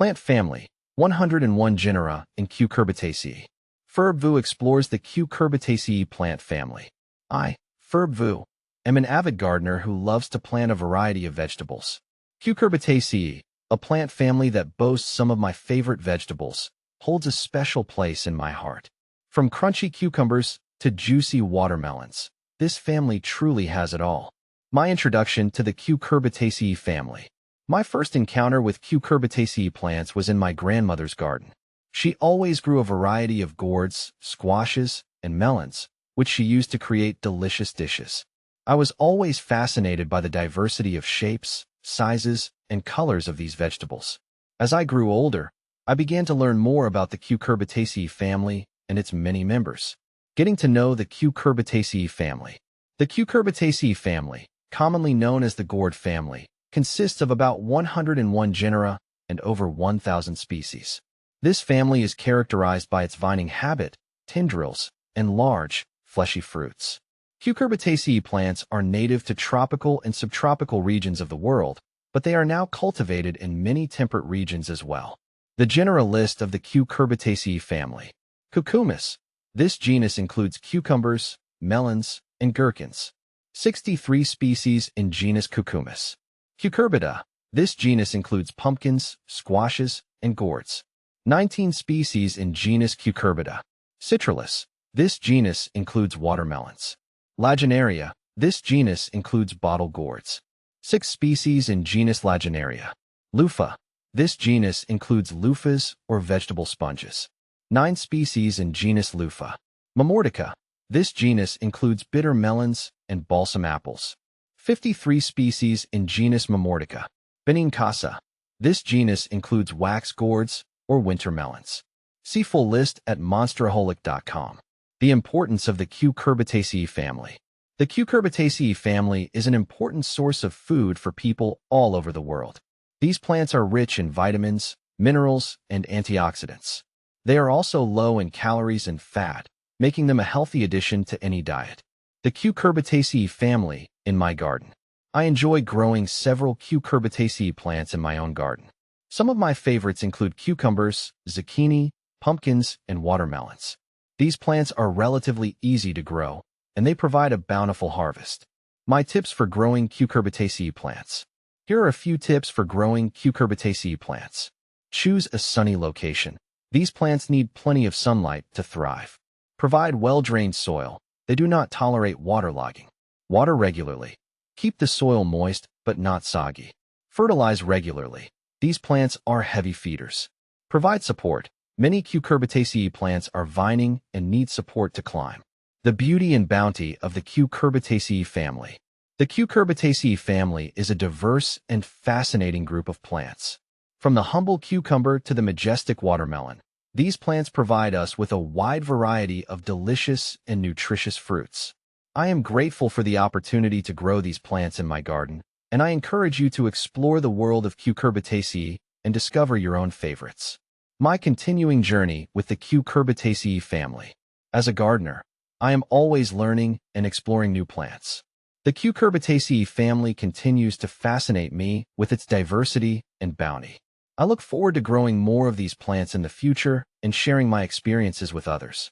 Plant family, 101 genera in Cucurbitaceae. Ferb explores the Cucurbitaceae plant family. I, Ferb, am an avid gardener who loves to plant a variety of vegetables. Cucurbitaceae, a plant family that boasts some of my favorite vegetables, holds a special place in my heart. From crunchy cucumbers to juicy watermelons, this family truly has it all. My introduction to the Cucurbitaceae family. My first encounter with Cucurbitaceae plants was in my grandmother's garden. She always grew a variety of gourds, squashes, and melons, which she used to create delicious dishes. I was always fascinated by the diversity of shapes, sizes, and colors of these vegetables. As I grew older, I began to learn more about the Cucurbitaceae family and its many members. Getting to know the Cucurbitaceae family. The Cucurbitaceae family, commonly known as the gourd family, consists of about 101 genera and over 1,000 species. This family is characterized by its vining habit, tendrils, and large, fleshy fruits. Cucurbitaceae plants are native to tropical and subtropical regions of the world, but they are now cultivated in many temperate regions as well. The genera list of the Cucurbitaceae family. Cucumis. This genus includes cucumbers, melons, and gherkins. 63 species in genus Cucumis. Cucurbita. This genus includes pumpkins, squashes, and gourds. 19 species in genus Cucurbita. Citrullus. This genus includes watermelons. Lagenaria. This genus includes bottle gourds. 6 species in genus Lagenaria. Loofah. This genus includes loofahs or vegetable sponges. 9 species in genus Loofah. Mamordica. This genus includes bitter melons and balsam apples. 53 species in genus Mamordica. Benincasa. This genus includes wax gourds or winter melons. See full list at monsteraholic.com. The importance of the Cucurbitaceae family. The Cucurbitaceae family is an important source of food for people all over the world. These plants are rich in vitamins, minerals, and antioxidants. They are also low in calories and fat, making them a healthy addition to any diet. The Cucurbitaceae family in my garden. I enjoy growing several Cucurbitaceae plants in my own garden. Some of my favorites include cucumbers, zucchini, pumpkins, and watermelons. These plants are relatively easy to grow, and they provide a bountiful harvest. My tips for growing Cucurbitaceae plants. Here are a few tips for growing Cucurbitaceae plants. Choose a sunny location. These plants need plenty of sunlight to thrive. Provide well-drained soil. They do not tolerate waterlogging. Water regularly. Keep the soil moist but not soggy. Fertilize regularly. These plants are heavy feeders. Provide support. Many Cucurbitaceae plants are vining and need support to climb. The beauty and bounty of the Cucurbitaceae family. The Cucurbitaceae family is a diverse and fascinating group of plants. From the humble cucumber to the majestic watermelon, these plants provide us with a wide variety of delicious and nutritious fruits. I am grateful for the opportunity to grow these plants in my garden, and I encourage you to explore the world of Cucurbitaceae and discover your own favorites. My continuing journey with the Cucurbitaceae family. As a gardener, I am always learning and exploring new plants. The Cucurbitaceae family continues to fascinate me with its diversity and bounty. I look forward to growing more of these plants in the future and sharing my experiences with others.